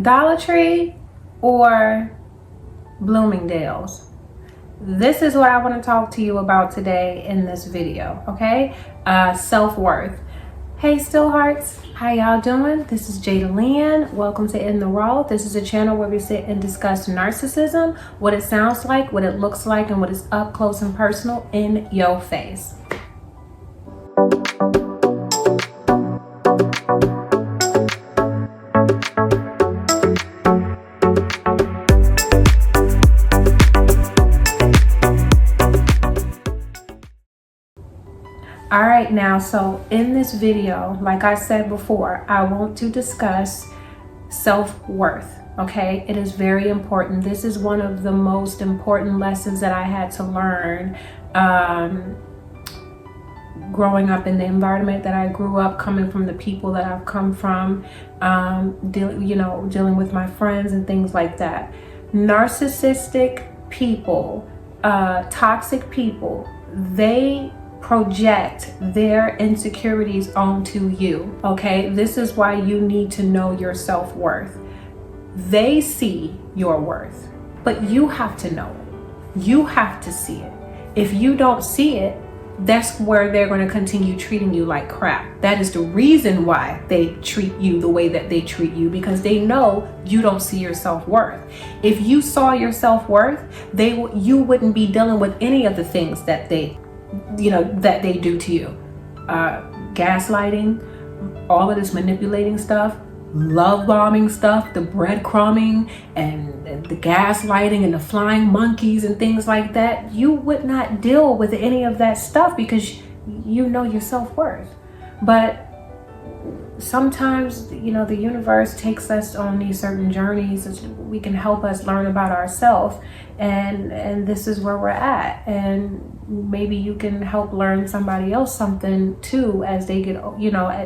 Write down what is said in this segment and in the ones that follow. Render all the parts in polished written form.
Dollar Tree or Bloomingdale's? This is what I want to talk to you about today in this video, okay? Self-worth. Hey Stillhearts, how y'all doing? This is Jada Lynn. Welcome to In the Raw. This is a channel where we sit and discuss narcissism, what it sounds like, what it looks like, and what is up close and personal in your face. All right, now, so in this video, like I said before, I want to discuss self-worth, okay? It is very important. This is one of the most important lessons that I had to learn growing up in the environment that I grew up, coming from the people that I've come from, dealing with my friends and things like that. Narcissistic people, toxic people, they project their insecurities onto you, okay? This is why you need to know your self-worth. They see your worth, but you have to know it. You have to see it. If you don't see it, that's where they're going to continue treating you like crap. That is the reason why they treat you the way that they treat you, because they know you don't see your self-worth. If you saw your self-worth, you wouldn't be dealing with any of the things that they do to you. Gaslighting, all of this manipulating stuff, love bombing stuff, the breadcrumbing and the gaslighting and the flying monkeys and things like that. You would not deal with any of that stuff because you know your self-worth. But sometimes, the universe takes us on these certain journeys so we can help us learn about ourselves, and this is where we're at. And maybe you can help learn somebody else something too as they get,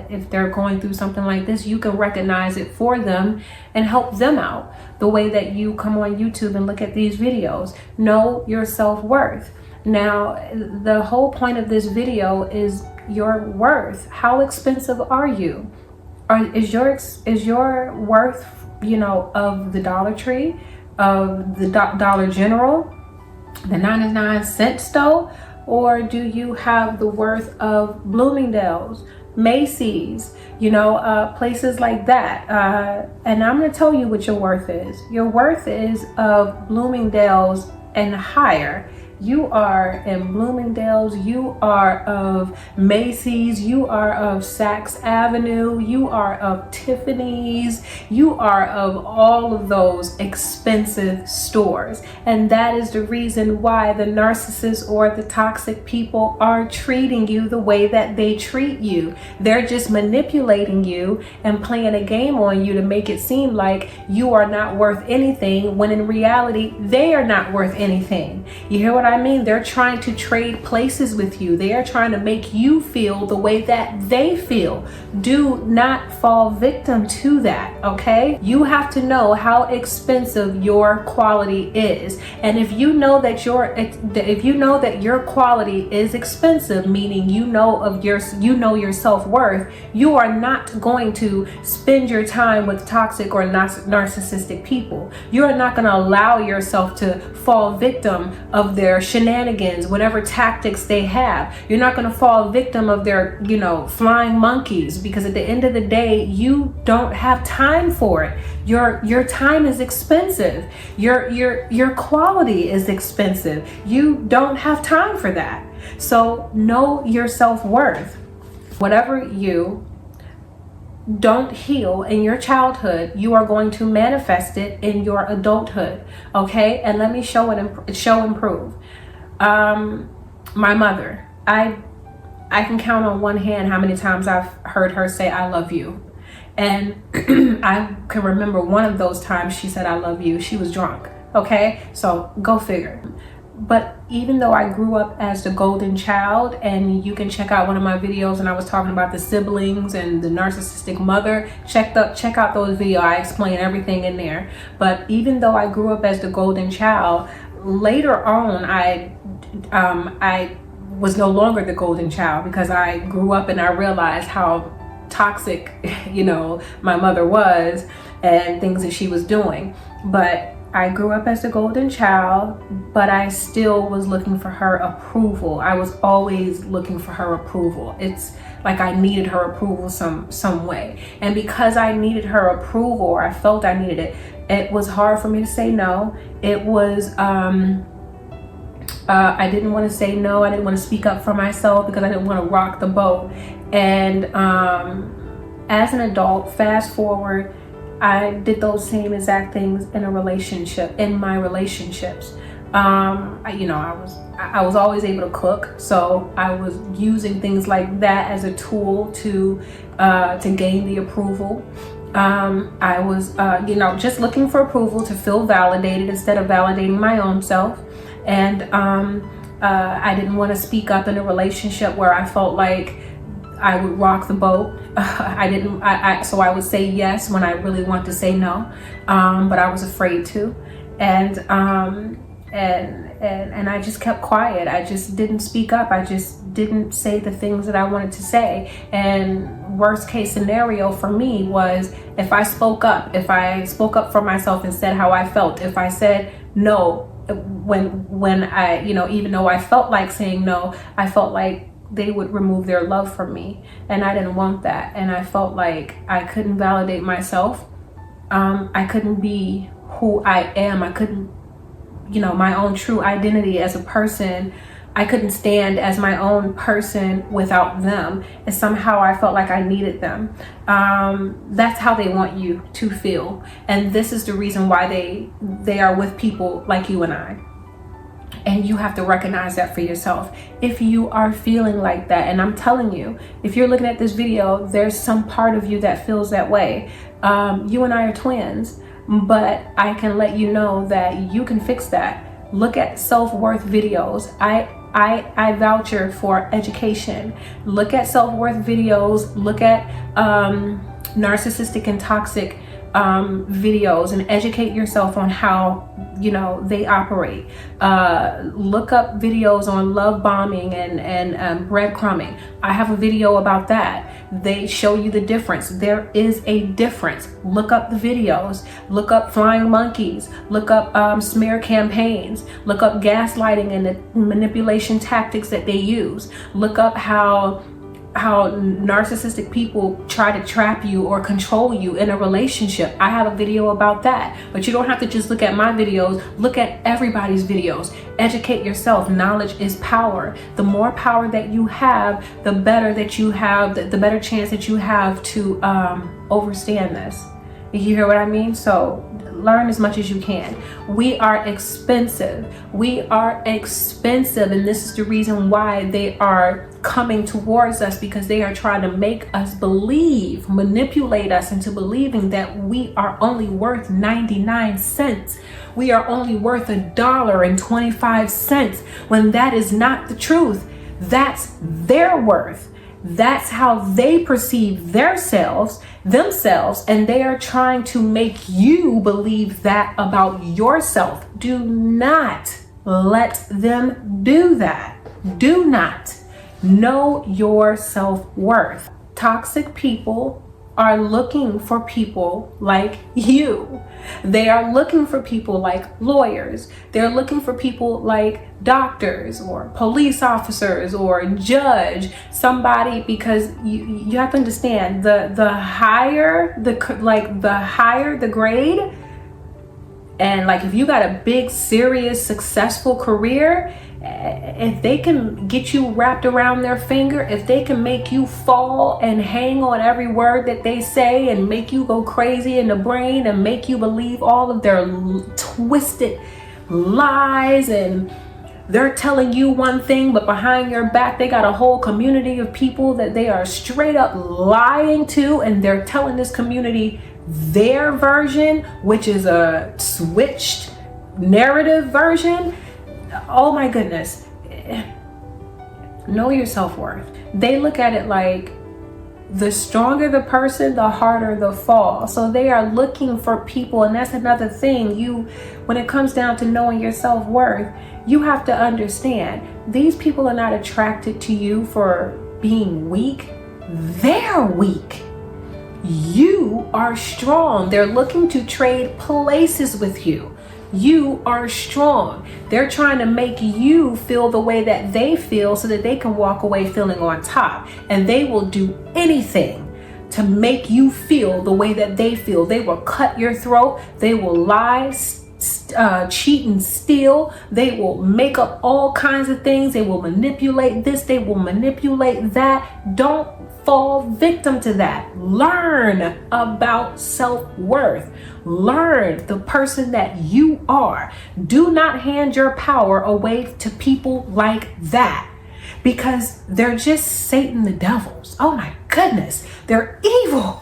if they're going through something like this, you can recognize it for them and help them out the way that you come on YouTube and look at these videos. Know your self-worth. Now, the whole point of this video is your worth. How expensive are you? Is your worth, of the Dollar Tree, of the Dollar General, the 99-cent store, or do you have the worth of Bloomingdale's, Macy's, places like that? And I'm going to tell you what your worth is. Your worth is of Bloomingdale's and higher. You are in Bloomingdale's, you are of Macy's, you are of Saks Avenue, you are of Tiffany's, you are of all of those expensive stores. And that is the reason why the narcissists or the toxic people are treating you the way that they treat you. They're just manipulating you and playing a game on you to make it seem like you are not worth anything, when in reality, they are not worth anything. You hear what I mean? They're trying to trade places with you. They are trying to make you feel the way that they feel. Do not fall victim to that, okay? You have to know how expensive your quality is. And if you know that your quality is expensive, meaning you know your self-worth, you are not going to spend your time with toxic or narcissistic people. You are not going to allow yourself to fall victim of their shenanigans, whatever tactics they have. You're not going to fall victim of their, flying monkeys, because at the end of the day, you don't have time for it. Your time is expensive. Your quality is expensive. You don't have time for that. So know your self-worth. Whatever you don't heal in your childhood, you are going to manifest it in your adulthood, okay? And let me show and prove. My mother, I can count on one hand how many times I've heard her say I love you. And I can remember one of those times she said I love you. She was drunk, okay? So go figure. But even though I grew up as the golden child, and you can check out one of my videos and I was talking about the siblings and the narcissistic mother, check out those videos. I explain everything in there. But even though I grew up as the golden child, later on I was no longer the golden child, because I grew up and I realized how toxic, my mother was. and things that she was doing. But I grew up as the golden child, but I still was looking for her approval. I was always looking for her approval. It's like I needed her approval some way. And because I needed her approval, or I felt I needed it, it was hard for me to say no. It was, I didn't want to say no. I didn't want to speak up for myself because I didn't want to rock the boat. And as an adult, fast forward, I did those same exact things in a relationship, in my relationships. I was always able to cook, so I was using things like that as a tool to gain the approval. I was, just looking for approval to feel validated instead of validating my own self. And I didn't want to speak up in a relationship where I felt like I would rock the boat. So I would say yes when I really want to say no, but I was afraid to, and I just kept quiet. I just didn't speak up. I just didn't say the things that I wanted to say. And worst case scenario for me was if I spoke up for myself and said how I felt, if I said no when I, even though I felt like saying no, I felt like they would remove their love from me, and I didn't want that. And I felt like I couldn't validate myself. I couldn't be who I am. I couldn't, my own true identity as a person. I couldn't stand as my own person without them. And somehow I felt like I needed them. That's how they want you to feel. And this is the reason why they are with people like you and I. And you have to recognize that for yourself. If you are feeling like that, and I'm telling you, if you're looking at this video, there's some part of you that feels that way. You and I are twins, but I can let you know that you can fix that. Look at self-worth videos. I voucher for education. Look at self-worth videos. Look at narcissistic and toxic videos, and educate yourself on how they operate. Look up videos on love bombing and breadcrumbing. I have a video about that. They show you the difference. There is a difference. Look up the videos. Look up flying monkeys. Look up smear campaigns. Look up gaslighting and the manipulation tactics that they use. Look up how narcissistic people try to trap you or control you in a relationship. I have a video about that. But you don't have to just look at my videos. Look at everybody's videos. Educate yourself. Knowledge is power. The more power that you have, the better that you have, the better chance that you have to overstand this. You hear what I mean? So learn as much as you can. We are expensive. We are expensive. And this is the reason why they are coming towards us, because they are trying to make us believe, manipulate us into believing that we are only worth 99 cents. We are only worth $1.25, when that is not the truth. That's their worth. That's how they perceive themselves, and they are trying to make you believe that about yourself. Do not let them do that. Do not. Know your self-worth. Toxic people are looking for people like you. They are looking for people like lawyers. They're looking for people like doctors or police officers or a judge, somebody, because you have to understand, the higher the grade, and like if you got a big, serious, successful career, if they can get you wrapped around their finger, if they can make you fall and hang on every word that they say and make you go crazy in the brain and make you believe all of their twisted lies, and they're telling you one thing, but behind your back, they got a whole community of people that they are straight up lying to, and they're telling this community their version, which is a switched narrative version. Oh my goodness. Know your self-worth. They look at it like the stronger the person, the harder the fall. So they are looking for people, and that's another thing. When it comes down to knowing your self-worth, you have to understand these people are not attracted to you for being weak. They're weak. You are strong. They're looking to trade places with you. You are strong. They're trying to make you feel the way that they feel so that they can walk away feeling on top. And they will do anything to make you feel the way that they feel. They will cut your throat. They will lie, cheat and steal. They will make up all kinds of things. They will manipulate this. They will manipulate that. Don't fall victim to that. Learn about self-worth. Learn the person that you are. Do not hand your power away to people like that, because they're just Satan, the devils. Oh my goodness, they're evil.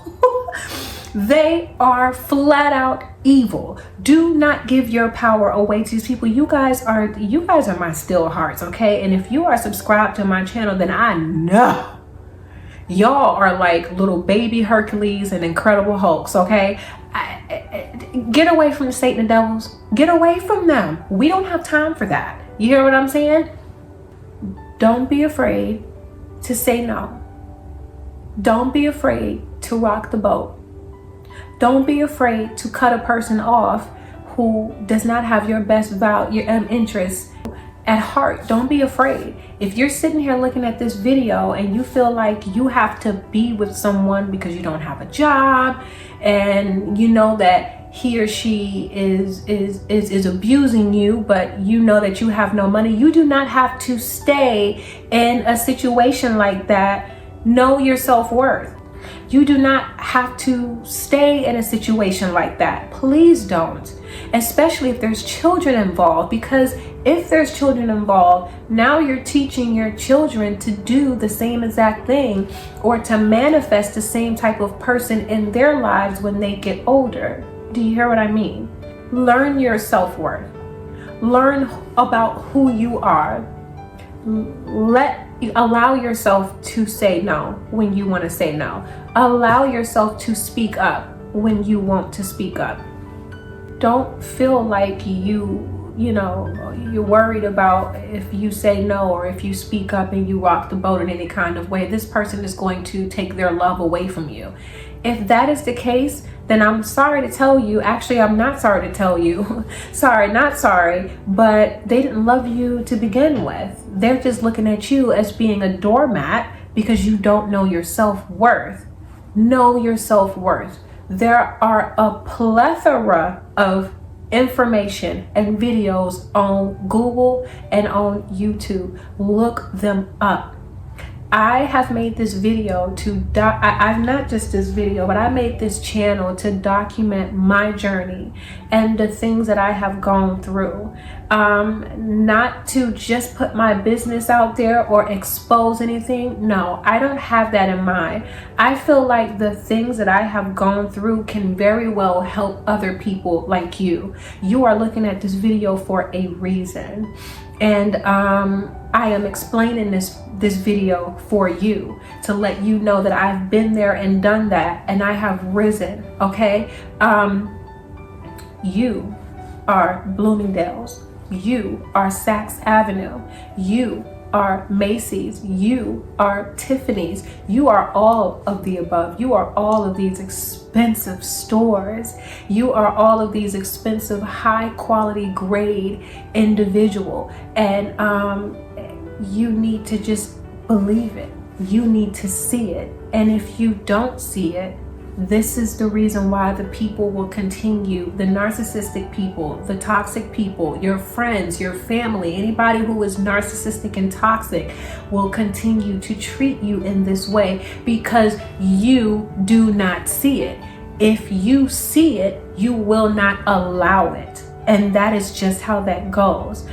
They are flat out evil. Do not give your power away to these people. You guys are my still hearts, okay? And if you are subscribed to my channel, then I know y'all are like little baby Hercules and Incredible Hulks, okay? Get away from the Satan and devils. Get away from them. We don't have time for that. You hear what I'm saying? Don't be afraid to say no. Don't be afraid to rock the boat. Don't be afraid to cut a person off who does not have your best interests at heart. Don't be afraid. If you're sitting here looking at this video and you feel like you have to be with someone because you don't have a job, and you know that he or she is abusing you, but you know that you have no money, you do not have to stay in a situation like that. Know your self-worth. You do not have to stay in a situation like that. Please don't. Especially if there's children involved, because if there's children involved, now you're teaching your children to do the same exact thing or to manifest the same type of person in their lives when they get older. Do you hear what I mean? Learn your self-worth. Learn about who you are. Allow yourself to say no when you want to say no. Allow yourself to speak up when you want to speak up. Don't feel like you're worried about if you say no or if you speak up and you rock the boat in any kind of way, this person is going to take their love away from you. If that is the case, then I'm sorry to tell you, actually, I'm not sorry to tell you, sorry, not sorry, but they didn't love you to begin with. They're just looking at you as being a doormat because you don't know your self-worth. Know your self-worth. There are a plethora of information and videos on Google and on YouTube. Look them up. I have made this video I've not just this video, but I made this channel to document my journey and the things that I have gone through. Not to just put my business out there or expose anything. No, I don't have that in mind. I feel like the things that I have gone through can very well help other people like you. You are looking at this video for a reason. And I am explaining this video for you to let you know that I've been there and done that, and I have risen, okay? You are Bloomingdale's. You are Saks Avenue. You are Macy's. You are Tiffany's. You are all of the above. You are all of these expensive stores. You are all of these expensive, high quality grade individual. And you need to just believe it. You need to see it. And if you don't see it, this is the reason why the people will continue, the narcissistic people, the toxic people, your friends, your family, anybody who is narcissistic and toxic will continue to treat you in this way because you do not see it. If you see it, you will not allow it. And that is just how that goes.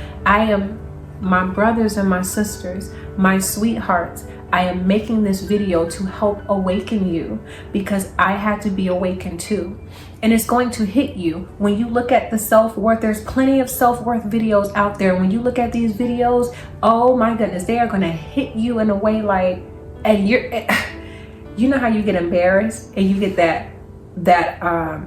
My brothers and my sisters, my sweethearts, I am making this video to help awaken you because I had to be awakened too. And it's going to hit you when you look at the self-worth. There's plenty of self-worth videos out there. When you look at these videos, oh my goodness, they are going to hit you in a way like, and you know how you get embarrassed and you get that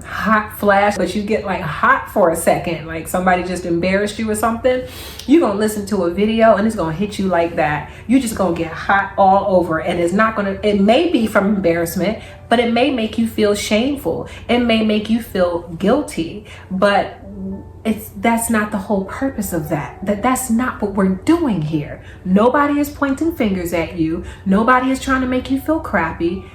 hot flash, but you get like hot for a second, like somebody just embarrassed you or something. You're gonna listen to a video and it's gonna hit you like that. You just gonna get hot all over, and it's not gonna, it may be from embarrassment, but it may make you feel shameful. It may make you feel guilty, but that's not the whole purpose of that. That's not what we're doing here. Nobody is pointing fingers at you. Nobody is trying to make you feel crappy.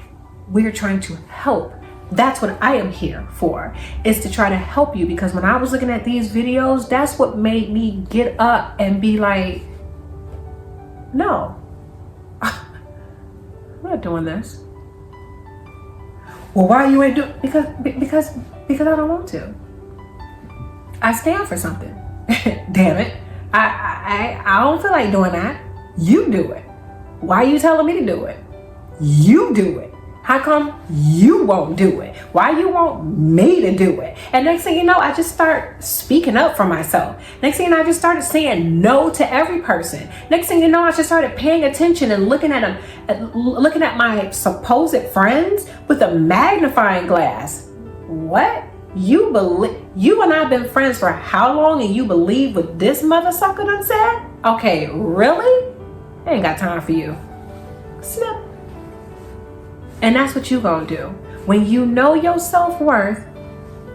We're trying to help. That's what I am here for, is to try to help you. Because when I was looking at these videos, that's what made me get up and be like, no, I'm not doing this. Well, why you ain't doing? Because I don't want to. I stand for something. Damn it. I don't feel like doing that. You do it. Why are you telling me to do it? You do it. How come you won't do it? Why you want me to do it? And next thing you know, I just start speaking up for myself. Next thing you know, I just started saying no to every person. Next thing you know, I just started paying attention and looking at them, looking at my supposed friends with a magnifying glass. What? You and I have been friends for how long, and you believe what this mother sucker done said? Okay, really? I ain't got time for you. Snip. And that's what you gonna do. When you know your self-worth,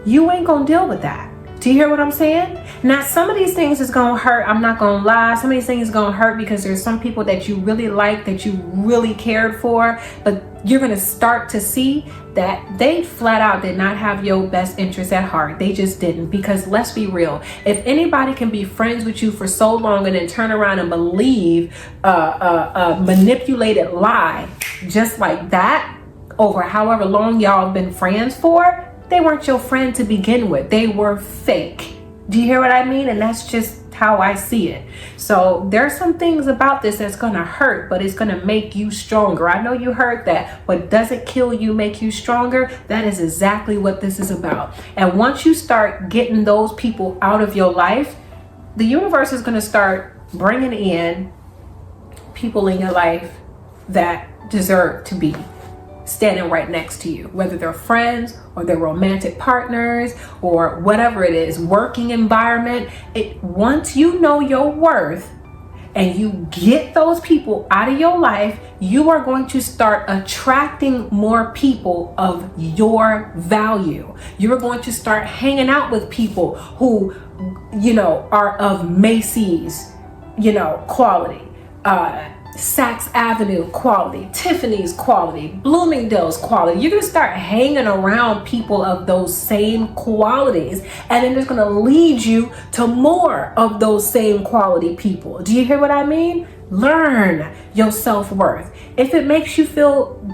you ain't gonna deal with that. Do you hear what I'm saying? Now, some of these things is gonna hurt. I'm not gonna lie. Some of these things is gonna hurt because there's some people that you really like, that you really cared for, but you're gonna start to see that they flat out did not have your best interest at heart. They just didn't. Because let's be real, if anybody can be friends with you for so long and then turn around and believe a manipulated lie just like that over however long y'all have been friends for, they weren't your friend to begin with. They were fake. Do you hear what I mean? And that's just how I see it. So there's some things about this that's gonna hurt, but it's gonna make you stronger. I know you heard that. What doesn't kill you make you stronger. That is exactly what this is about. And once you start getting those people out of your life, the universe is gonna start bringing in people in your life that deserve to be standing right next to you, whether they're friends or they're romantic partners or whatever it is, working environment. Once you know your worth and you get those people out of your life, you are going to start attracting more people of your value. You're going to start hanging out with people who, are of Macy's, quality, Saks Avenue quality, Tiffany's quality, Bloomingdale's quality. You're gonna start hanging around people of those same qualities, and then it's gonna lead you to more of those same quality people. Do you hear what I mean? Learn your self-worth. If it makes you feel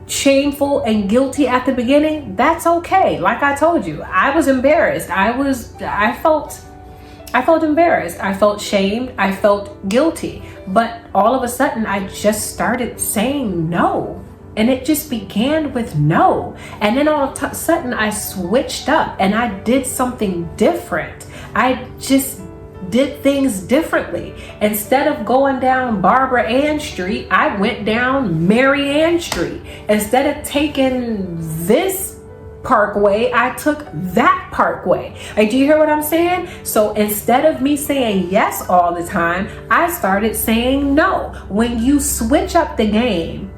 shameful and guilty at the beginning, that's okay. Like I told you, I was embarrassed. I felt embarrassed. I felt shamed. I felt guilty. But all of a sudden, I just started saying no. And it just began with no. And then all of a sudden, I switched up and I did something different. I just did things differently. Instead of going down Barbara Ann Street, I went down Mary Ann Street. Instead of taking this parkway, I took that parkway. Do you hear what I'm saying? So instead of me saying yes all the time, I started saying no. When you switch up the game,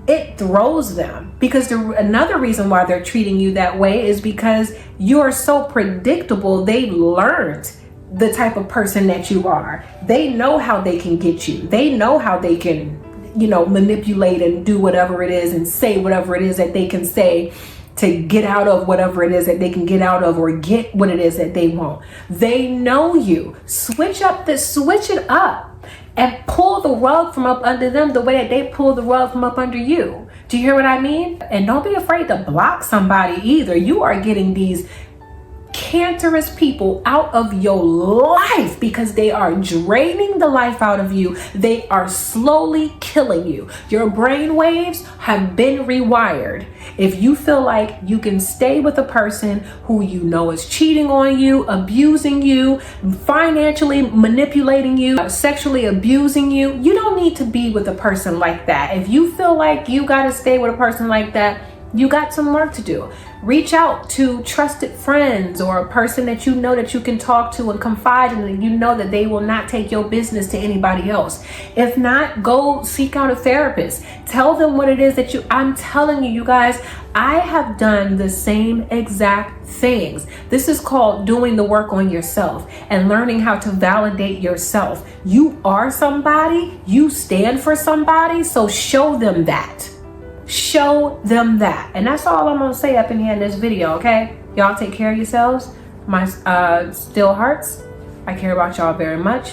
it throws them. Because another reason why they're treating you that way is because you're so predictable. They've learned the type of person that you are. They know how they can get you. They know how they can, manipulate and do whatever it is and say whatever it is that they can say to get out of whatever it is that they can get out of, or get what it is that they want. They know you. Switch it up and pull the rug from up under them the way that they pull the rug from up under you. Do you hear what I mean? And don't be afraid to block somebody either. You are getting these cancerous people out of your life because they are draining the life out of you. They are slowly killing you. Your brain waves have been rewired. If you feel like you can stay with a person who is cheating on you, abusing you, financially manipulating you, sexually abusing you, you don't need to be with a person like that. If you feel like you got to stay with a person like that, You got some work to do. Reach out to trusted friends or a person that you know that you can talk to and confide in, and you know that they will not take your business to anybody else. If not, go seek out a therapist. Tell them what it is that I'm telling you, you guys, I have done the same exact things. This is called doing the work on yourself and learning how to validate yourself. You are somebody, you stand for somebody, so show them that. Show them that. And that's all I'm gonna say up in here in this video, okay? Y'all take care of yourselves. My still hearts, I care about y'all very much.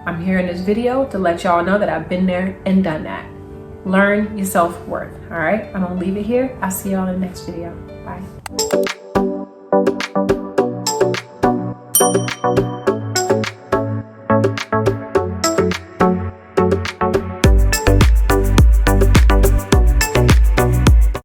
I'm here in this video to let y'all know that I've been there and done that. Learn your self-worth, all right? I'm gonna leave it here. I'll see y'all in the next video. Bye.